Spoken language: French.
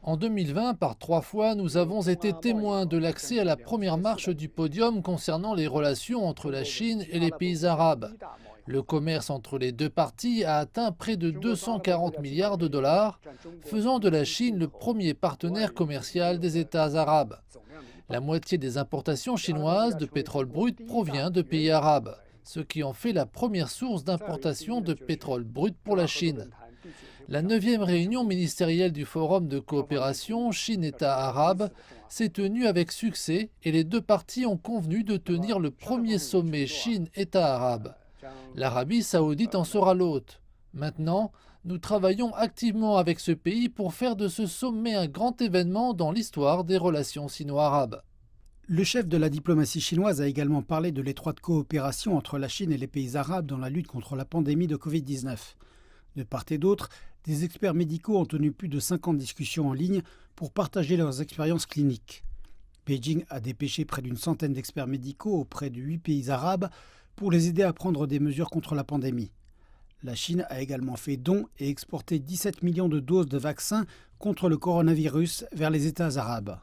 En 2020, par 3 fois, nous avons été témoins de l'accès à la première marche du podium concernant les relations entre la Chine et les pays arabes. Le commerce entre les deux parties a atteint près de 240 milliards de dollars, faisant de la Chine le premier partenaire commercial des États arabes. La moitié des importations chinoises de pétrole brut provient de pays arabes, ce qui en fait la première source d'importation de pétrole brut pour la Chine. La 9e réunion ministérielle du Forum de coopération Chine-États arabes s'est tenue avec succès et les deux parties ont convenu de tenir le premier sommet Chine-États arabes. L'Arabie saoudite en sera l'hôte. Maintenant, nous travaillons activement avec ce pays pour faire de ce sommet un grand événement dans l'histoire des relations sino-arabes. Le chef de la diplomatie chinoise a également parlé de l'étroite coopération entre la Chine et les pays arabes dans la lutte contre la pandémie de Covid-19. De part et d'autre, des experts médicaux ont tenu plus de 50 discussions en ligne pour partager leurs expériences cliniques. Beijing a dépêché près d'une centaine d'experts médicaux auprès de 8 pays arabes pour les aider à prendre des mesures contre la pandémie. La Chine a également fait don et exporté 17 millions de doses de vaccins contre le coronavirus vers les États arabes.